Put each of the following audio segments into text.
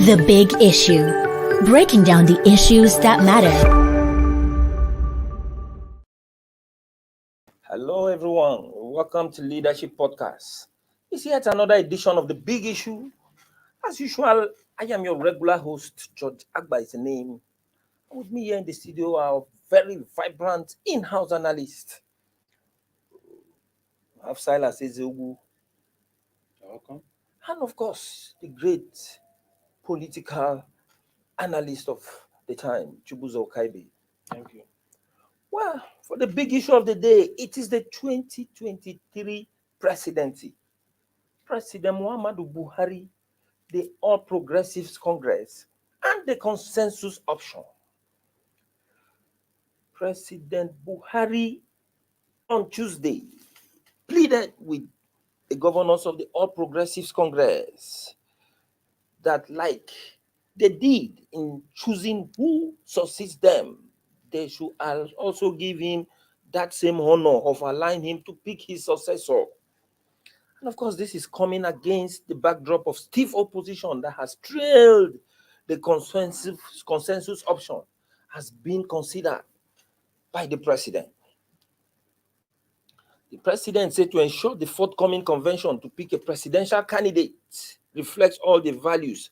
The Big Issue. Breaking down the issues that matter. Hello, everyone. Welcome to Leadership Podcast. It's yet another edition of The Big Issue. As usual, I am your regular host, George Agba is the name. With me here in the studio are very vibrant in-house analysts. We have Silas Ezeogu. Welcome. And of course, the great political analyst of the time, Chibuzo Kaibe. Thank you. Well, for the big issue of the day, it is the 2023 presidency. President Muhammadu Buhari, the All Progressives Congress, and the consensus option. President Buhari on Tuesday pleaded with the governors of the All Progressives Congress that, like they did in choosing who succeeds them, they should also give him that same honor of allowing him to pick his successor. And of course, this is coming against the backdrop of stiff opposition that has trailed the consensus option has been considered by the president. The president said to ensure the forthcoming convention to pick a presidential candidate reflects all the values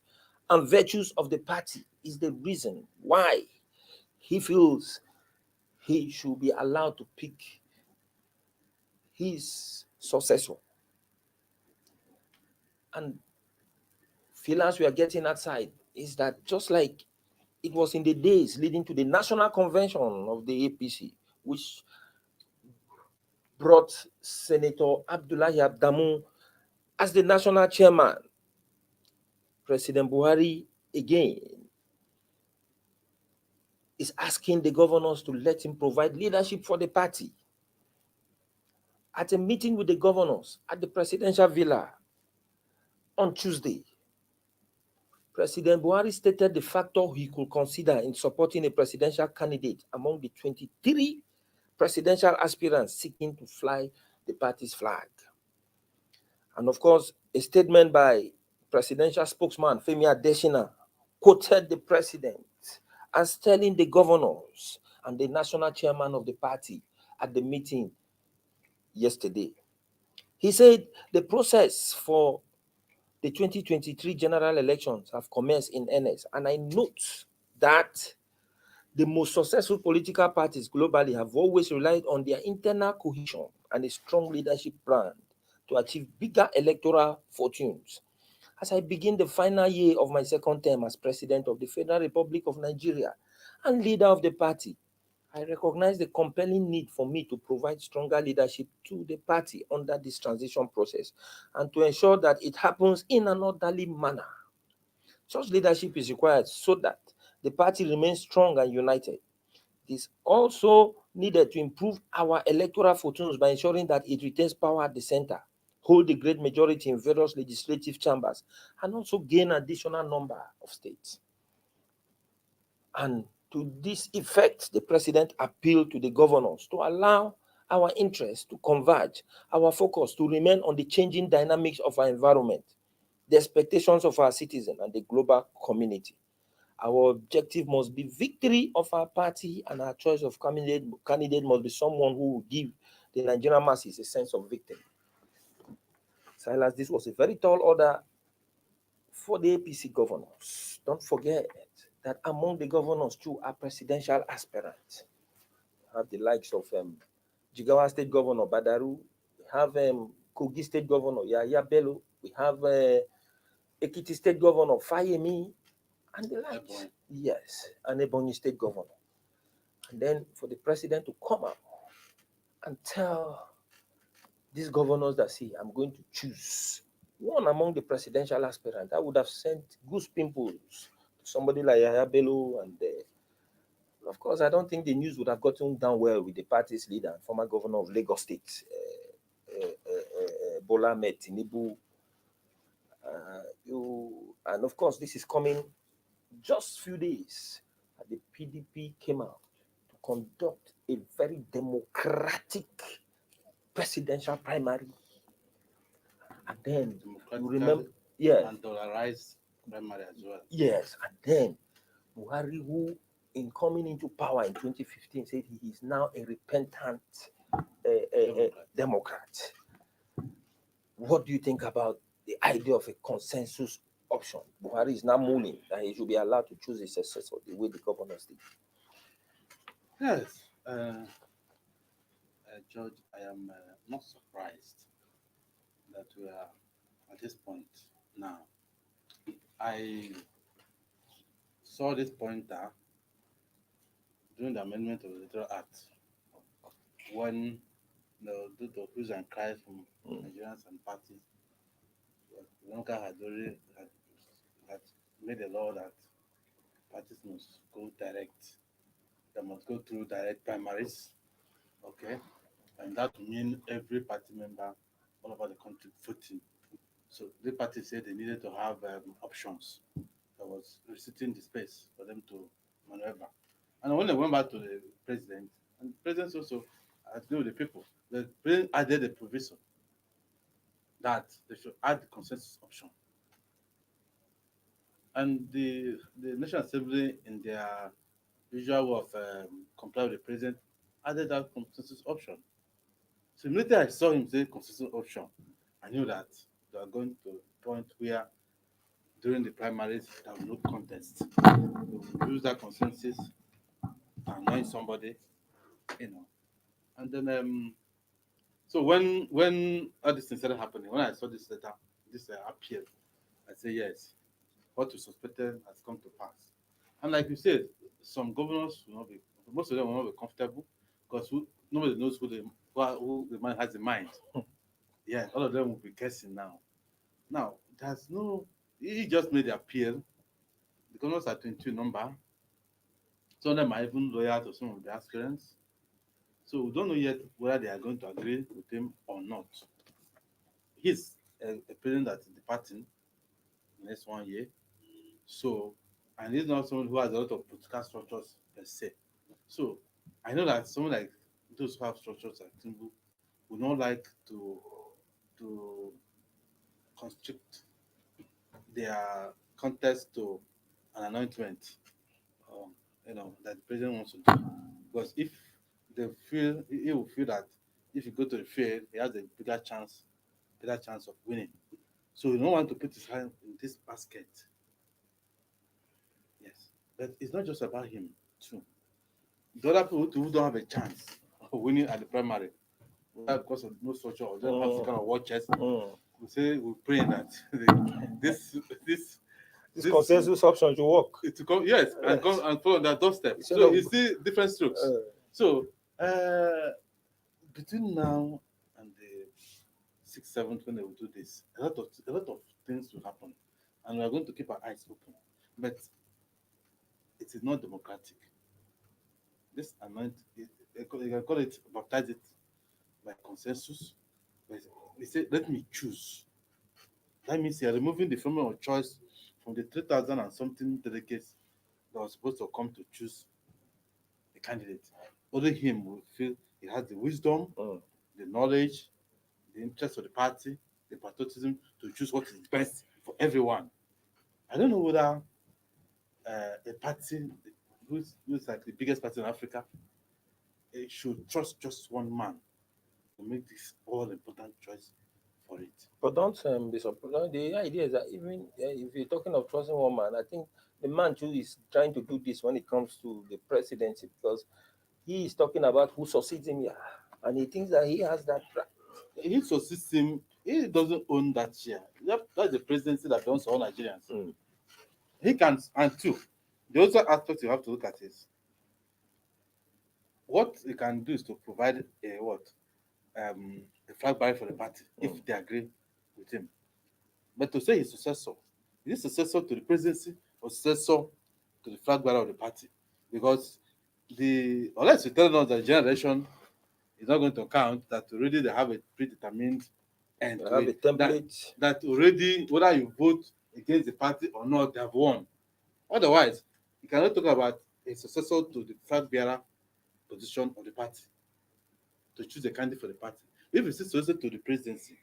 and virtues of the party is the reason why he feels he should be allowed to pick his successor. And feelings we are getting outside is that just like it was in the days leading to the national convention of the APC, which brought Senator Abdullahi Abdamu as the national chairman, President Buhari again is asking the governors to let him provide leadership for the party. At a meeting with the governors at the presidential villa on Tuesday, President Buhari stated the factor he could consider in supporting a presidential candidate among the 23 presidential aspirants seeking to fly the party's flag. And of course, a statement by presidential spokesman Femi Adesina quoted the president as telling the governors and the national chairman of the party at the meeting yesterday. He said the process for the 2023 general elections have commenced in earnest, and I note that the most successful political parties globally have always relied on their internal cohesion and a strong leadership plan to achieve bigger electoral fortunes. As I begin the final year of my second term as President of the Federal Republic of Nigeria and leader of the party, I recognize the compelling need for me to provide stronger leadership to the party under this transition process and to ensure that it happens in an orderly manner. Such leadership is required so that the party remains strong and united. It is also needed to improve our electoral fortunes by ensuring that it retains power at the center, hold the great majority in various legislative chambers, and also gain additional number of states. And to this effect, the president appealed to the governors to allow our interests to converge, our focus to remain on the changing dynamics of our environment, the expectations of our citizens, and the global community. Our objective must be victory of our party, and our choice of candidate must be someone who will give the Nigerian masses a sense of victory. Silas, this was a very tall order for the APC governors. Don't forget that among the governors too are presidential aspirants. We have the likes of Jigawa State Governor Badaru, we have Kogi State Governor Yaya Bello, we have Ekiti State Governor Fayemi, and the likes. Yes, and Ebonyi State Governor. And then for the president to come out and tell these governors that, see, I'm going to choose one among the presidential aspirants, that would have sent goose pimples to somebody like Yaya Bello. And of course, I don't think the news would have gotten down well with the party's leader, former governor of Lagos State, Bola Ahmed Tinubu. And of course, this is coming just few days that the PDP came out to conduct a very democratic presidential primary. And then you remember, and dollarized primary as well. Yes, and then Buhari, who in coming into power in 2015 said he is now a repentant Democrat. What do you think about the idea of a consensus option? Buhari is now mooning that he should be allowed to choose his successor the way the governors did. Yes, George, I am not surprised that we are at this point now. I saw this pointer during the amendment of the Electoral Act when due to hues and cries from Nigerians and parties, Lanka had already had made a law that parties must go direct. They must go through direct primaries. Okay, and that would mean every party member all over the country voting. So the party said they needed to have options that was restricting the space for them to maneuver. And when they went back to the president, and the president also agreed with the people, the president added a provision that they should add the consensus option. And the National Assembly, in their usual way of comply with the president, added that consensus option. So immediately I saw him say consensus option, I knew that they are going to a point where during the primaries there was no contest. They will use that consensus to anoint somebody, you know. And then so when all this thing started happening, when I saw this letter, this appeal, I said yes, what we suspected has come to pass. And like you said, some governors will not be, most of them will not be comfortable because nobody knows who the man has in mind. Yeah, all of them will be guessing now. Now, there's no, he just made the appeal. The governors are 22 number. Some of them are even loyal to some of the aspirants. So we don't know yet whether they are going to agree with him or not. He's a president that is departing next 1 year. So, and he's not someone who has a lot of political structures per se. So, I know that someone like those who have structures like Tinubu would not like to constrict their contest to an anointment, that the president wants to do. Because if they feel, he will feel that if he go to the field, he has a better chance of winning. So he don't want to put his hand in this basket. Yes, but it's not just about him too. The other people who don't have a chance of winning at the primary, whether because of no structure or don't have the kind of watchers, we say we pray that this this This consensus option should work. to come, yes, and come and follow on that doorstep. So you see different strokes. So between now and the 6th, 7th, when they will do this, a lot of things will happen, and we are going to keep our eyes open. But it is not democratic. This amendment, you can call it, baptize it by consensus. But they say, let me choose. That means you are removing the freedom of choice from the 3,000 and something delegates that was supposed to come to choose a candidate. Only him will feel he has the wisdom, the knowledge, the interest of the party, the patriotism to choose what is best for everyone. I don't know whether a party who's like the biggest party in Africa should trust just one man to make this all important choice for it. But don't be surprised. The idea is that even if you're talking of trusting one man, I think the man too is trying to do this when it comes to the presidency because he is talking about who succeeds him here, and he thinks that he has that right. He succeeds him. He doesn't own that share. That's the presidency that belongs to all Nigerians. He can, and two, the other aspect you have to look at is what he can do is to provide a flag bearer for the party if they agree with him. But to say he's successor, is he successor to the presidency or successor to the flag bearer of the party? Because unless you tell us that generation is not going to count, that already they have a predetermined end. They have a template. That already, whether you vote against the party or not, they have won. Otherwise, you cannot talk about a successor to the flag bearer position of the party to choose a candidate for the party. If it's successor to the presidency,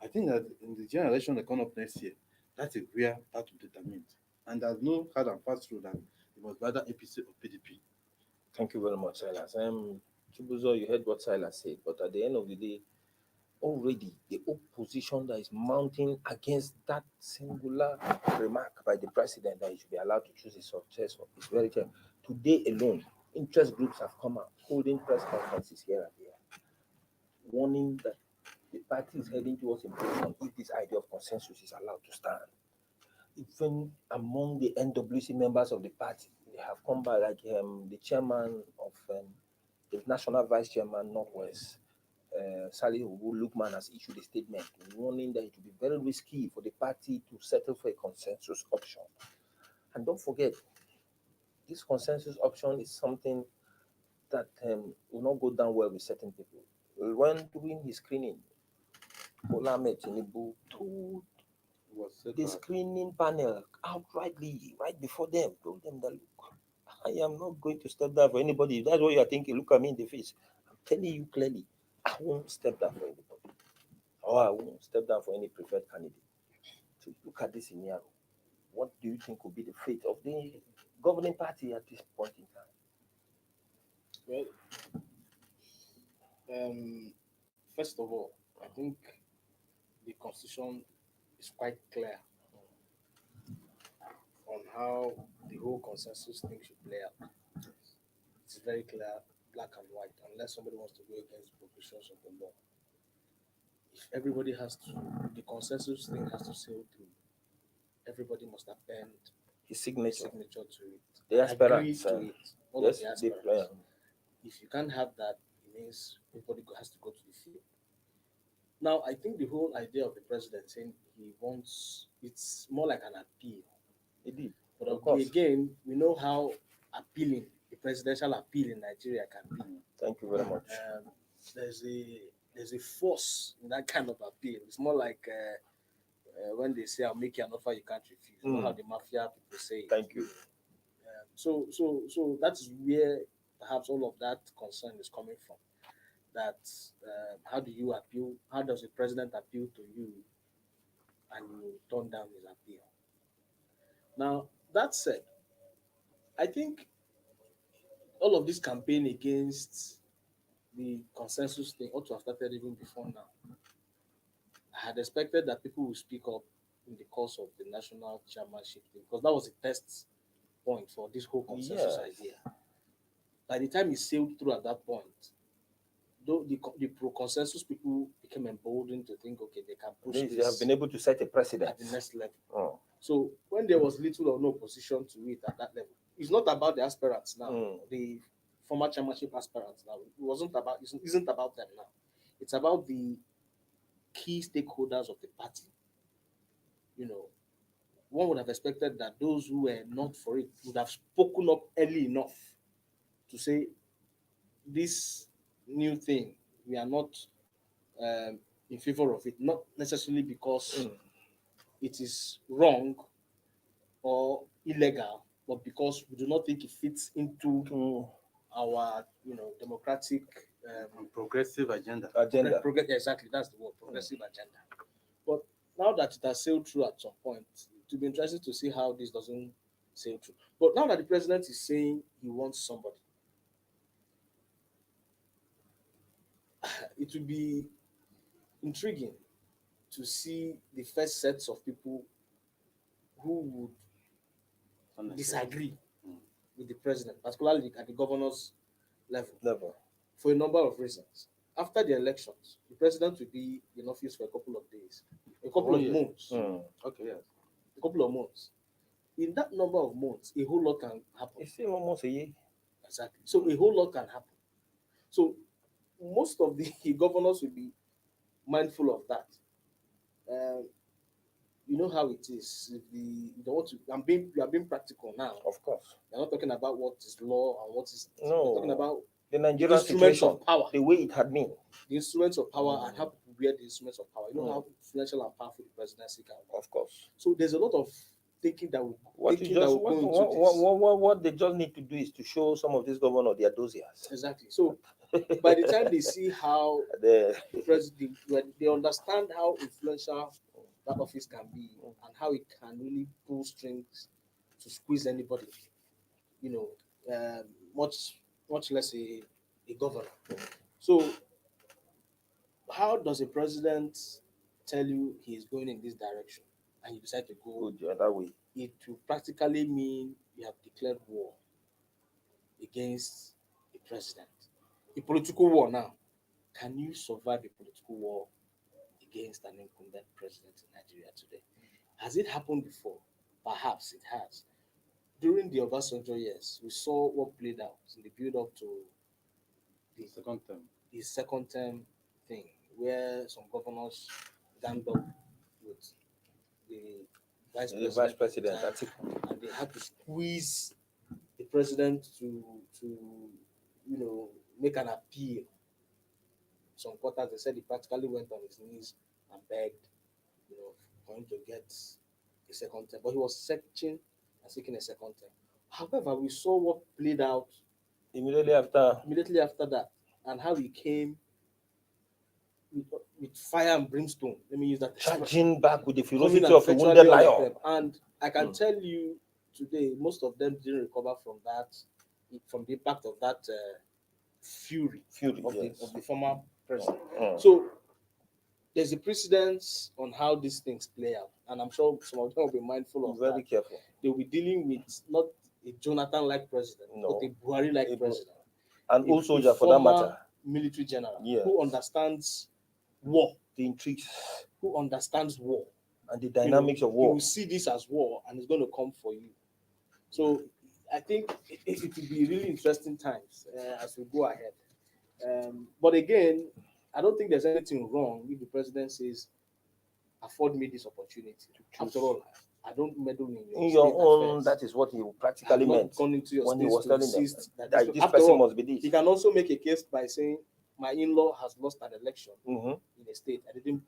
I think that in the general election that come up next year, That is where that will be determined. And there's no hard and fast rule that it must be either APC or PDP. Thank you very much, Silas. Chibuzo, you heard what Silas said, but at the end of the day, already the opposition that is mounting against that singular remark by the president that he should be allowed to choose his successor is very clear. Today alone, interest groups have come out holding press conferences here and there, warning that the party is heading towards implosion if this idea of consensus is allowed to stand. Even among the NWC members of the party, they have come back, like the chairman of the national vice chairman Northwest, Salih Lukman, has issued a statement warning that it will be very risky for the party to settle for a consensus option. And don't forget, this consensus option is something that will not go down well with certain people. When doing his screening, Bola Ahmed Tinubu told the screening panel outrightly, right before them, told them that, look, I am not going to step down for anybody. If that's what you are thinking, look at me in the face. I'm telling you clearly, I won't step down for anybody. Or I won't step down for any preferred candidate. So look at this scenario. What do you think will be the fate of the governing party at this point in time? Well, first of all, I think the constitution is quite clear on how the whole consensus thing should play out. It's very clear, black and white, unless somebody wants to go against the provisions of the law. If everybody has to, the consensus thing has to sail through, everybody must append His signature to it. The aspirants, agree to it. All yes, of the the aspirants. If you can't have that, it means everybody has to go to the field. Now, I think the whole idea of the president saying he wants, it's more like an appeal. Indeed. But Of course. again, we know how appealing the presidential appeal in Nigeria can be. Thank you very much. There's a force in that kind of appeal. It's more like when they say, "I'll make you an offer you can't refuse." You know how the mafia people say it. Thank you. So that's where perhaps all of that concern is coming from. That how do you appeal? How does the president appeal to you, and you turn down his appeal? Now, that said, I think all of this campaign against the consensus thing ought to have started even before now. I had expected that people would speak up in the course of the national chairmanship thing, because that was a test point for this whole consensus idea. By the time it sailed through at that point, though the pro-consensus people became emboldened to think, okay, they can push this. They have been able to set a precedent at the next level. Oh. So when there was little or no opposition to it at that level, it's not about the aspirants now, the former chairmanship aspirants now. It isn't about them now. It's about the key stakeholders of the party. You know, one would have expected that those who were not for it would have spoken up early enough to say, this new thing, we are not in favor of it, not necessarily because it is wrong or illegal, but because we do not think it fits into our, democratic progressive agenda. Exactly, that's the word, progressive agenda. But now that it has sailed through at some point, it will be interesting to see how this doesn't sail through. But now that the president is saying he wants somebody, it will be intriguing to see the first sets of people who would disagree with the president, particularly at the governor's level, for a number of reasons. After the elections, the president will be in office for a couple of days, a couple of months. Okay, yes. A couple of months. In that number of months, a whole lot can happen. It's still almost a year. Exactly. So a whole lot can happen. So most of the governors will be mindful of that. You know how it is. If you don't want to, you are being practical now. Of course. You're not talking about what is law and what is. No. You're talking about the Nigerian situation, of power, the way it had been. The instruments of power and how people wear the instruments of power. You know how influential and powerful the presidency can be. Of course. So there's a lot of thinking that will what they just need to do is to show some of these governors their dossiers. Exactly. So by the time they see how the president, they understand how influential that office can be and how it can really pull strings to squeeze anybody, you know, much less a governor. So how does a president tell you he is going in this direction and you decide to go Go the other way. it will practically mean you have declared war against the president. A political war now. Can you survive a political war against an incumbent president in Nigeria today? Has it happened before? Perhaps it has. During the Obasanjo years, we saw what played out in the build-up to the Second term. his second term thing, where some governors ganged up with the vice The president, vice at the president, time, that's it. and they had to squeeze the president to make an appeal. Some quarters they said he practically went on his knees and begged, for him to get a second term. But he was seeking a second term. However, we saw what played out Immediately after, that and how he came with fire and brimstone. Let me use that expression. charging back with the Coming ferocity and of a virtually wounded all of lion. them. And I can tell you today, most of them didn't recover from the impact of that fury of Yes. the former president. Mm. So there's a precedence on how these things play out, and I'm sure some of them will be mindful of Very that. careful. They'll be dealing with not a Jonathan-like president, No. but a Buhari-like A president, And a old soldier for that former matter. military general Yes. who understands war, The intrigues and the dynamics of You war. will see this as war, and it's going to come for you. So I think it will be really interesting times as we go ahead. But again, I don't think there's anything wrong if the president says, afford me this opportunity. After all, I don't meddle In your state own, affairs. that is what he I've practically not meant gone into your when he states was to telling them insist that this this after person all, must be this. he can also make a case by saying, my in-law has lost an election Mhm. in a state. I didn't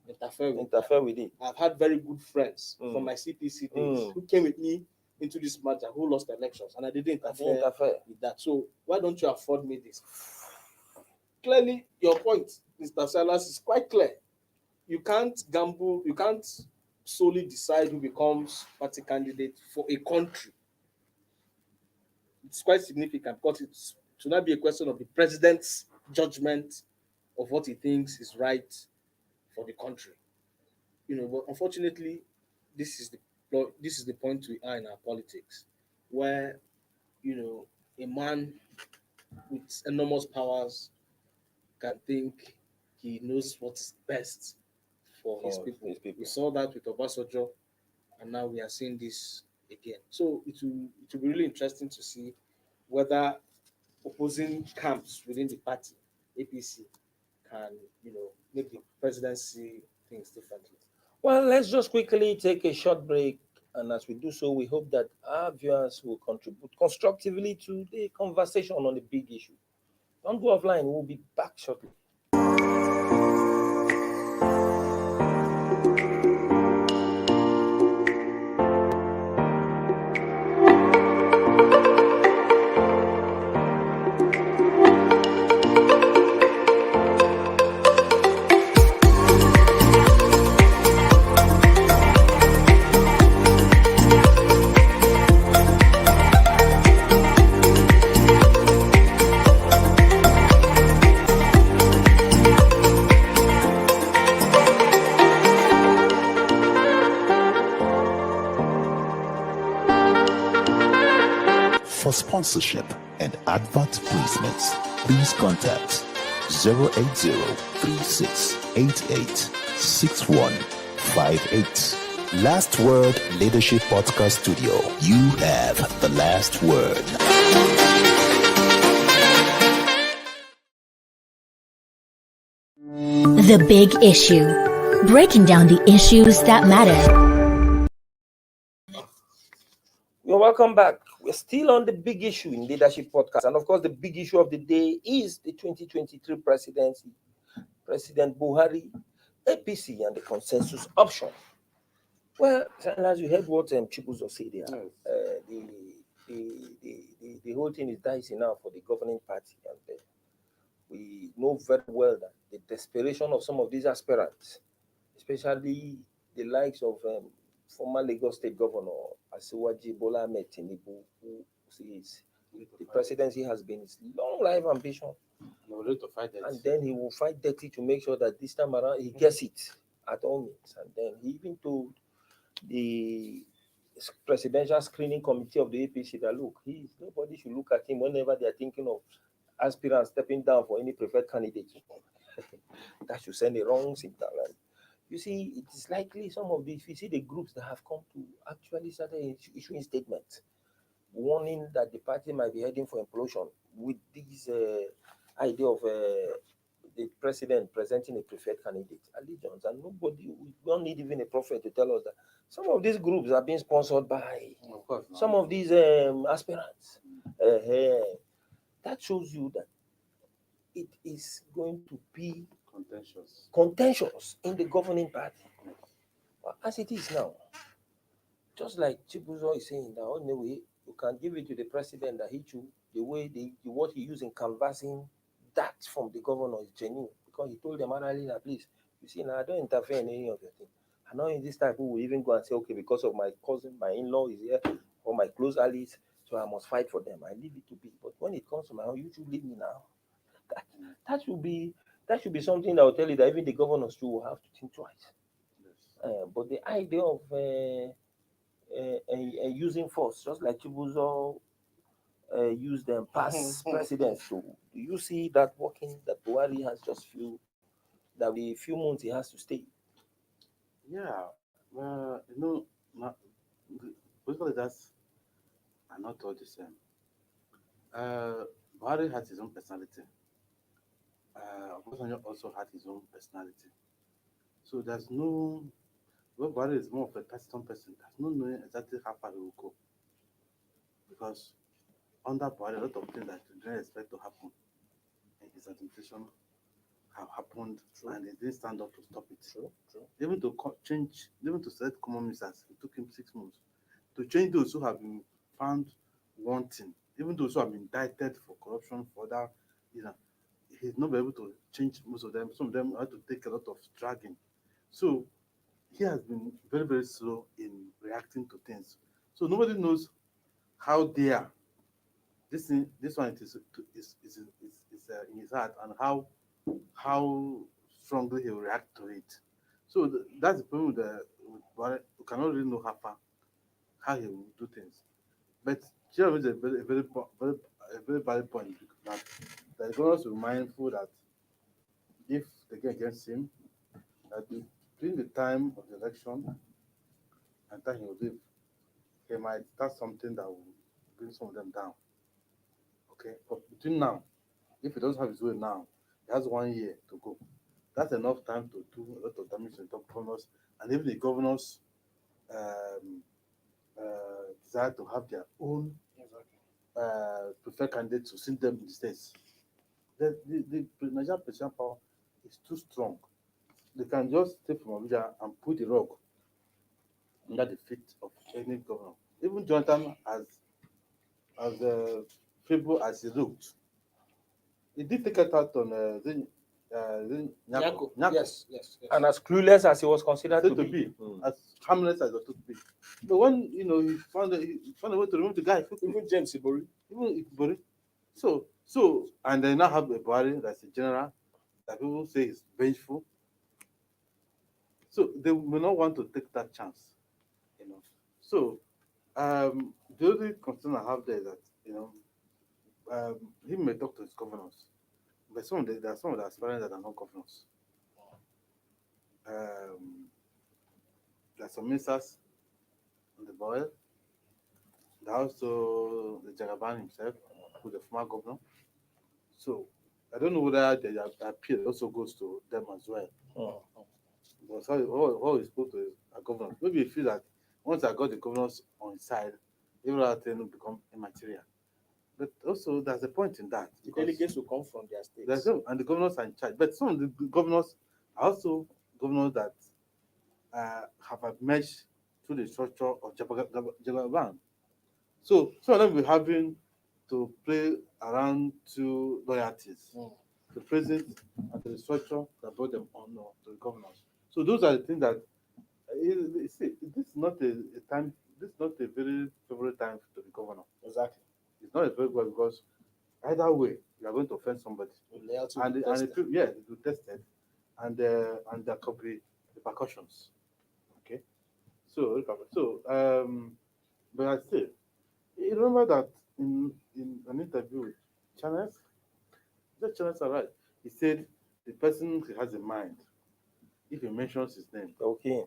interfere with Interfere with it. I've had very good friends Mm. from my CPC days who came with me into this matter who lost elections, and I didn't interfere with that. So why don't you afford me this? Clearly, your point, Mr. Salas, is quite clear. You can't gamble, you can't solely decide who becomes party candidate for a country. It's quite significant because it should not be a question of the president's judgment of what he thinks is right for the country. But unfortunately, this is the point we are in our politics, where a man with enormous powers can think he knows what is best for his people. We saw that with Obasanjo, and now we are seeing this again. So it will be really interesting to see whether opposing camps within the party, APC, can make the presidency things differently. Well, let's just quickly take a short break. And as we do so, we hope that our viewers will contribute constructively to the conversation on the big issue. Don't go offline. We'll be back shortly. For sponsorship and advert placements, please contact 080-3688-6158. Last Word Leadership Podcast Studio. You have the last word. The Big Issue. Breaking down the issues that matter. You're welcome back. We're still on the big issue in Leadership Podcast. And of course, the big issue of the day is the 2023 presidency. President Buhari, APC, and the consensus option. Well, as you heard what Chibuzo said there, the whole thing is dicey now for the governing party. And we know very well that the desperation of some of these aspirants especially the likes of former Lagos State Governor Asiwaji Bola Ahmed Tinubu, who says the presidency has been his long life ambition, No, ready to fight that. and then he will fight dirty to make sure that this time around he gets it at all means. And then he even told the presidential screening committee of the APC that look, nobody should look at him whenever they are thinking of aspirants stepping down for any preferred candidate. That should send a wrong signal. And you see, it is likely some of these, if you see the groups that have come to actually start issuing statements warning that the party might be heading for implosion with this idea of the president presenting a preferred candidate allegiance, and we don't need even a prophet to tell us that some of these groups are being sponsored by Of course, some of these aspirants. That shows you that it is going to be contentious in the governing party. But as it is now, just like Chibuzo is saying, that only way you can give it to the president that he chose, the way what he used in canvassing that from the governor is genuine, because he told them orally that please, you see now I don't interfere in any of your thing. And now in this type we will even go and say, okay, because of my cousin, my in-law is here, or my close allies, so I must fight for them. I leave it to be. But when it comes to my own, you should leave me now. That that should be something that will tell you that even the governors too will have to think twice. But the idea of using force, just like Chibuzo used them past presidents. So do you see that working? That Buhari has just that the few months he has to stay. Yeah, political leaders are not all the same. Buhari has his own personality. Obasanjo also had his own personality. So there's no, well, Buhari is more of a taciturn person. There's no knowing exactly how far he will go. Because under Buhari, a lot of things that you didn't expect to happen in his administration have happened, and he didn't stand up to stop it. Even to change, even to select common ministers, it took him 6 months. To change those who have been found wanting, even those who have been indicted for corruption, for that, he's not able to change most of them. Some of them had to take a lot of dragging. So he has been very, very slow in reacting to things. So nobody knows how they are. This one is in his heart, and how strongly he will react to it. So that's the problem with Buhari. You cannot really know how he will do things. But here is a very valid point, that the governors will be mindful that if they get against him, that during the time of the election and time he will leave, he might start something that will bring some of them down. Okay, but between now, if he doesn't have his way now, he has 1 year to go. That's enough time to do a lot of damage to the top governors, and even the governors um, desire to have their own preferred candidates to send them in the states. The Nigerian presidential power is too strong. They can just take from Abuja and put the rug under the feet of any governor. Even Jonathan, as feeble as he looked, he did take it out on Nyako. Yes. And as clueless as he was considered to be. As harmless as it was to be. But when he found a way to remove the guy, Even James Ibori. even Ibori. So and they now have a Buhari that's a general that people say is vengeful. So they will not want to take that chance. So the only concern I have there is that he may talk to his governors, but there are some of the aspirants that are not governors. There are some ministers on the boil. There are also the Jagaban himself, who's the former governor. So I don't know whether the appeal also goes to them as well. Because how he spoke to his governors. Maybe he feel that once I got the governors on his side, every other thing will become immaterial. But also, there's a point in that. The delegates will come from their states. And the governors are in charge. But some of the governors are also governors that have emerged through the structure of Jagaban. So some of them will be having to play around two loyalties, the president and the structure that brought them on to the governors. So those are the things that see, this is not a time. This is not a very favorite time to be governor. Exactly. It's not a very good because either way you are going to offend somebody, Your loyalty and will be tested. yeah, it will test it, and there could be repercussions. Okay, but I say, you remember that in an interview with Channels, the Channels are right. He said the person he has in mind, if he mentions his name, Okay.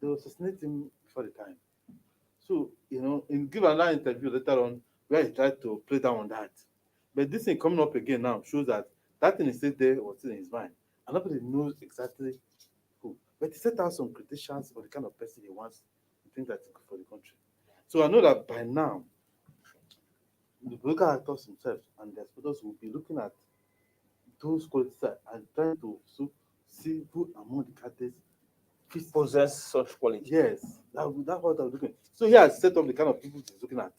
they will assassinate him before the time. So, in give another interview later on where he tried to play down on that. But this thing coming up again now shows that that thing he said there was still in his mind. And nobody knows exactly who. But he set out some criticisms for the kind of person he wants, he thinks that's good for the country. So I know that by now, the political actors themselves and their supporters will be looking at those qualities and trying to see who among the candidates fits. Possess such quality. Yes, that's what I'm looking. So he has set up the kind of people he's looking at.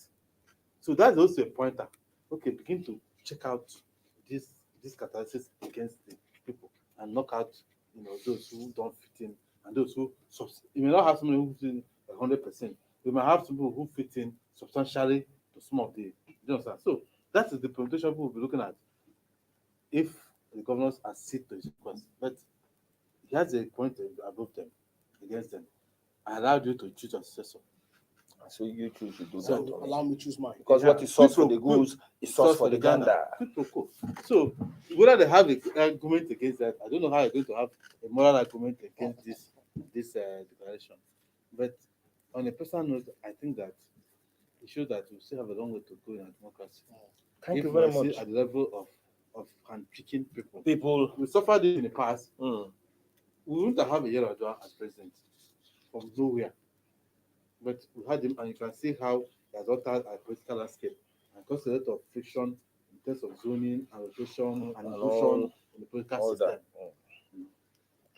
So that's also a pointer. Okay, begin to check out this catalysis against the people and knock out those who don't fit in and those who you may not have somebody who fit in 100%. You might have people who fit in substantially to some of the so that is the presentation people will be looking at if the governors accede to his request. But he has a point above them, against them. I allowed you to choose your successor. So you choose to do So that. allow me to choose mine. Because what is sauce for the goose is sauce for the gander. Quid pro quo. So whether they have an argument against that, I don't know how you're going to have a moral argument against this declaration. But on a personal note, I think that it shows that we still have a long way to go in our democracy. Thank If you very we are much. still at the level of handpicking people. People. We suffered it in the past. Mm. We wouldn't have a Yerodua as president from nowhere. But we had him, and you can see how he has altered our political landscape and caused a lot of friction in terms of zoning, allocation, and inclusion in the political system.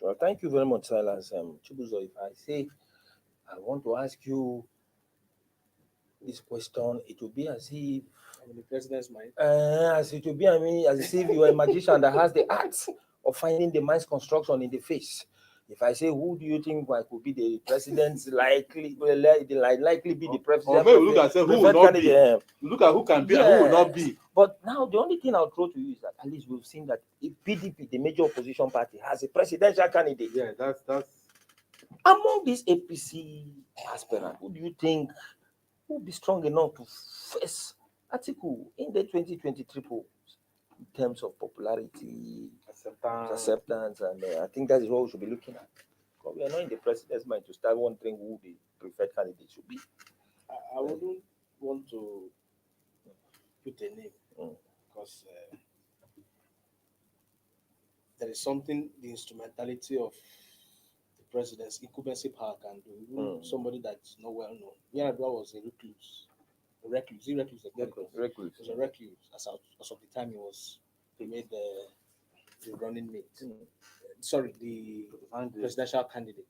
Well, thank you very much, Silas. Chibuzo, if I say I want to ask you this question, it will be as if I'm in the president's mind. as it will be, I mean, as if you are a magician that has the art of finding the mind's construction in the face. If I say, who do you think could be the president's likely be the president? Or maybe look at who will not be. Look at who can be and who will not be. But now the only thing I'll throw to you is that at least we've seen that if PDP, the major opposition party, has a presidential candidate. Yeah, that's among these APC aspirants. Who do you think will be strong enough to face Atiku in the 2023 polls in terms of popularity, acceptance, and I think that is what we should be looking at. Because we are not in the president's mind to start wondering who the preferred candidate should be. I wouldn't want to put a name because there is something the instrumentality of the president's incumbency power can do. Even somebody that's not well known. Yaradua was a recluse. A recluse. He was a recluse as of the time he made the running mate. Sorry, the presidential candidate.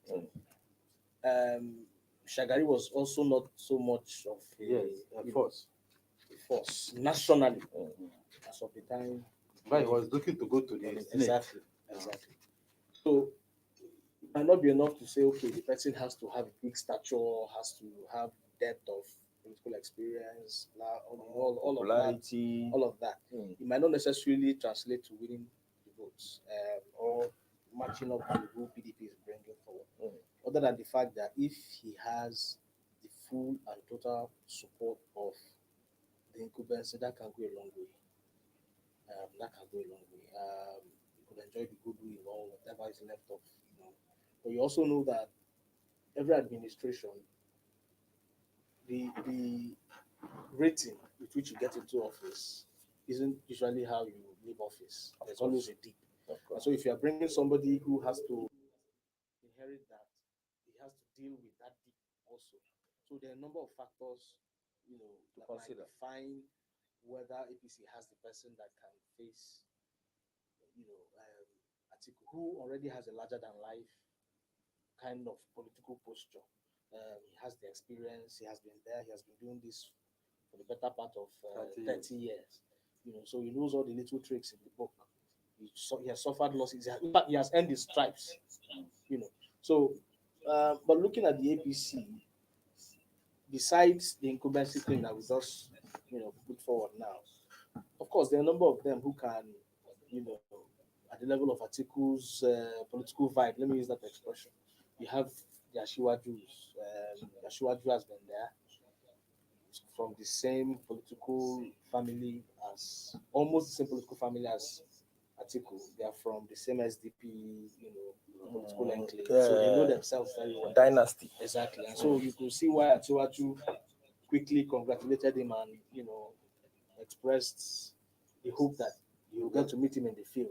Shagari was also not so much of a force nationally as of the time. But he was looking to go to the exactly. So it might not be enough to say, okay, the person has to have a big stature, has to have depth of political experience, all of that. It might not necessarily translate to winning the votes or matching up to who PDP is bringing forward. Other than the fact that if he has the full and total support of the incumbency, that can go a long way. You could enjoy the goodwill or whatever is left of, But you also know that every administration, the rating with which you get into office isn't usually how you leave office. There's always a dip. And so if you are bringing somebody who has to inherit that, he has to deal with that dip also. So there are a number of factors, that might define whether APC has the person that can face, Atiku, who already has a larger than life kind of political posture. He has the experience, he has been there, he has been doing this for the better part of 30 years. So he knows all the little tricks in the book. He has suffered losses. In fact, he has earned his stripes. So, but looking at the APC, besides the incumbency thing that we just put forward now, of course there are a number of them who can, at the level of articles, political vibe. Let me use that expression. You have the Ashiwajus. The Ashiwaju has been there from the same political family as almost the same political family as Atiku. They are from the same SDP, political enclave. So they know themselves very well. Dynasty. Exactly. And so you could see why Atiwaju quickly congratulated him and, expressed the hope that he will get to meet him in the field.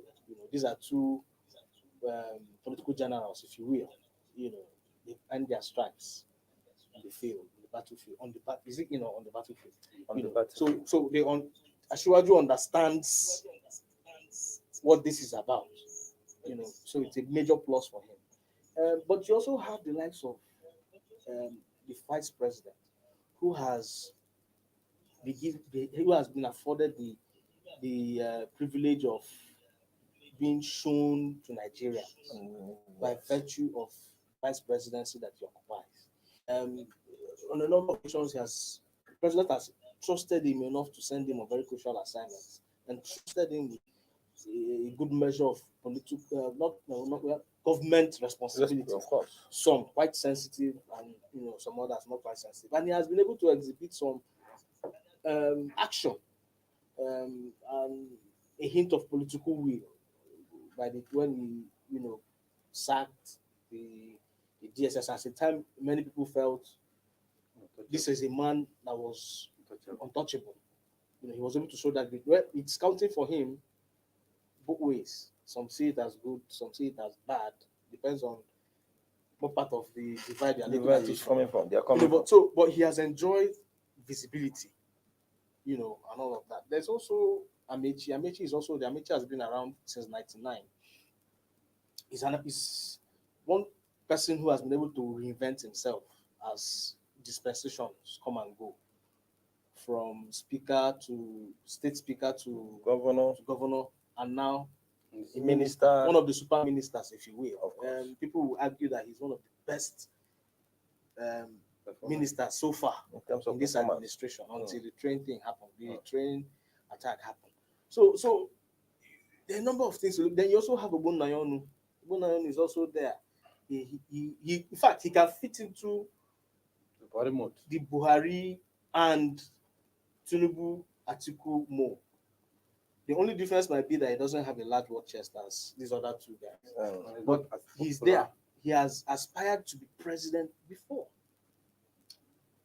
These are two political generals, if you will. They earned their stripes on the field, on the battlefield, on the on the battlefield. So they Ashwaju understands what this is about. So it's a major plus for him. But you also have the likes of the vice president, who has been afforded the privilege of being shown to Nigeria by virtue of vice presidency that he occupies. On a number of occasions, the president has trusted him enough to send him on very crucial assignments and trusted him with a good measure of political, not government responsibility. Of course, some quite sensitive, and some others not quite sensitive. And he has been able to exhibit some action and a hint of political will when he sacked the DSS. At the time, many people felt this is a man that was untouchable. He was able to show that it's counting for him both ways. Some see it as good, some see it as bad. Depends on what part of the divide they are looking at is coming from. They are coming from. But he has enjoyed visibility, and all of that. There's also Amechi. Amechi is also, the Amechi has been around since 1999. He's one person who has been able to reinvent himself as dispensations come and go, from speaker to state speaker to governor, and now minister, one of the super ministers, if you will. People will argue that he's one of the best ministers so far in terms of this performance. administration until the train thing happened, the train attack happened. So there are a number of things to look. Then you also have Ogbon Nayonu. Ogbon Nayonu is also there. He in fact, he can fit into the Buhari and Tinubu Atiku mode. The only difference might be that he doesn't have a large war chest as these other two guys. But he's there. He has aspired to be president before.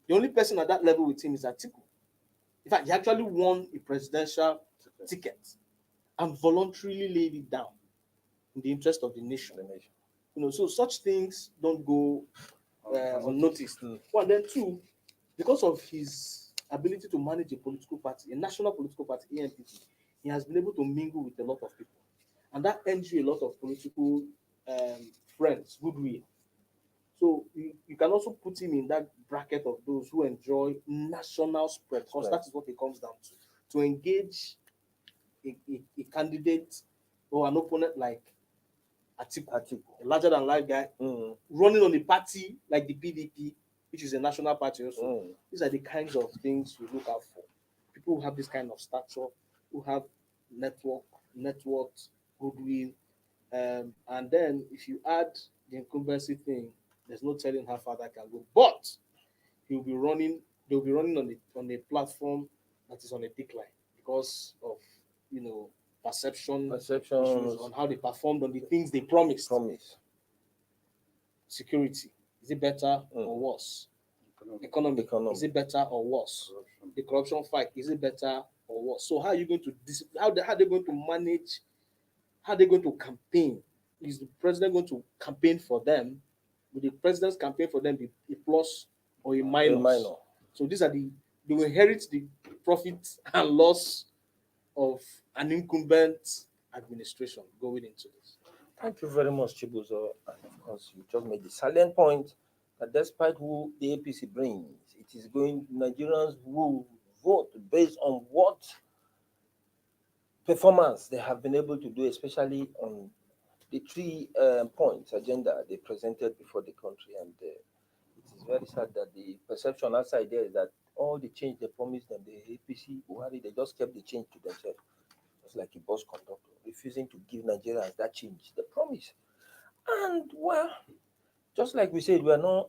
The only person at that level with him is Atiku. In fact, he actually won a presidential ticket and voluntarily laid it down in the interest of the nation. So such things don't go unnoticed. One, then two, because of his ability to manage a political party, a national political party, ANPP, he has been able to mingle with a lot of people. And that earns you a lot of political friends, goodwill. So you can also put him in that bracket of those who enjoy national spread, because that is what it comes down to engage a candidate or an opponent like Atiku, a larger-than-life guy, running on a party like the PDP, which is a national party also. These are the kinds of things you look out for. People who have this kind of stature, who have net worth, goodwill, and then if you add the incumbency thing, there's no telling how far that can go. But they'll be running on a platform that is on a decline because of perception issues on how they performed on the things they promised. Security, is it better or worse? Economy, is it better or worse? The corruption fight, is it better or worse? So how are you going to how are they going to manage? How are they going to campaign? Is the president going to campaign for them? Will the president's campaign for them be a plus or a minus? So these are they will inherit the profit and loss of an incumbent administration going into this. Thank you very much, Chibuzo. And of course, you just made the salient point that despite who the APC brings, it is going, Nigerians will vote based on what performance they have been able to do, especially on the 3 points agenda they presented before the country, and it is very sad that the perception outside there is that all the change they promised them, the APC, Buhari, they just kept the change to themselves. It's like a bus conductor refusing to give Nigerians that change they promised. And well, just like we said, we are no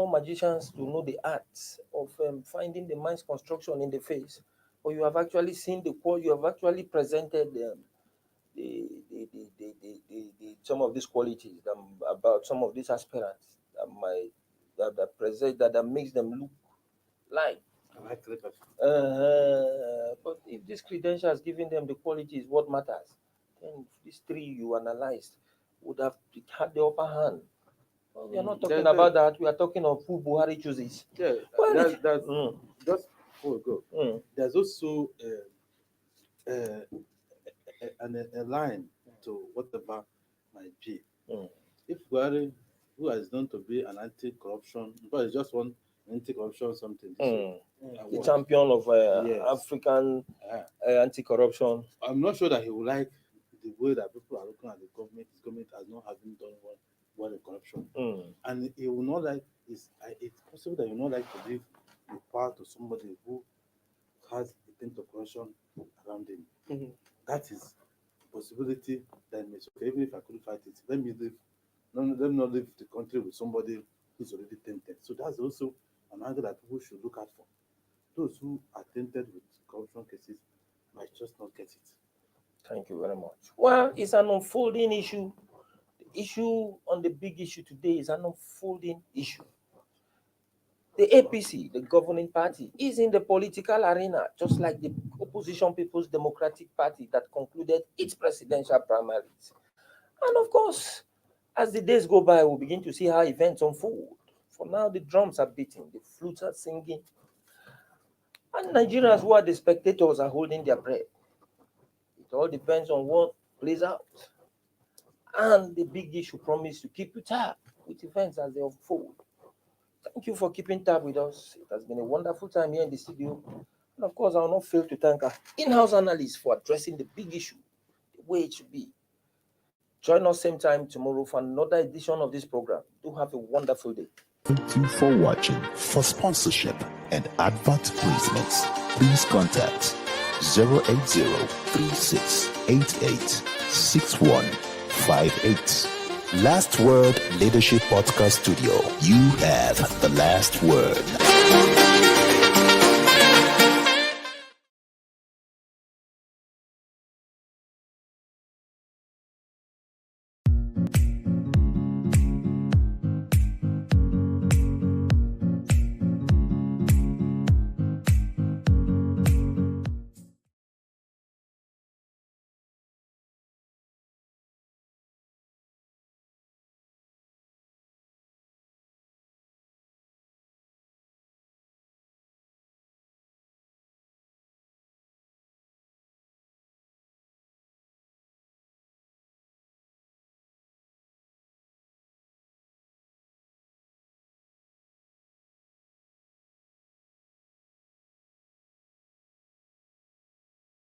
magicians to know the arts of finding the mind's construction in the face. But you have actually seen you have actually presented some of these qualities about some of these aspirants that makes them look like. But if this credentials giving them the qualities what matters, then these 3 you analyzed would have had the upper hand. Well, we are not talking about that. We are talking of who Buhari chooses. Yeah, Well, that's just before we go. There's also a line to whatever might be. If Buhari, who has known to be an anti-corruption, but it's just one anti-corruption something. The champion of Yes. African anti-corruption. I'm not sure that he will like the way that people are looking at the government. His government has not having done well in corruption, and he will not like. It's possible that he will not like to give the power to somebody who has a taint of corruption around him. That is a possibility that may say, okay, even if I couldn't fight it, let me not leave the country with somebody who's already tainted. So that's also an angle that people should look at for. Those who are tainted with corruption cases might just not get it. Thank you very much. Well, it's an unfolding issue. The issue on the big issue today is an unfolding issue. The APC, the governing party, is in the political arena, just like the opposition People's Democratic Party that concluded its presidential primaries. And of course, as the days go by, we'll begin to see how events unfold. For now, the drums are beating, the flutes are singing, and Nigerians who are the spectators are holding their breath. It all depends on what plays out. And the big issue promised to keep you tapped with events as they unfold. Thank you for keeping tab with us. It has been a wonderful time here in the studio. And of course, I will not fail to thank our in-house analysts for addressing the big issue the way it should be. Join us same time tomorrow for another edition of this program. Do have a wonderful day. Thank you for watching. For sponsorship and advert placements, please contact 080-3688-6158. Last Word Leadership Podcast Studio. You have the last word.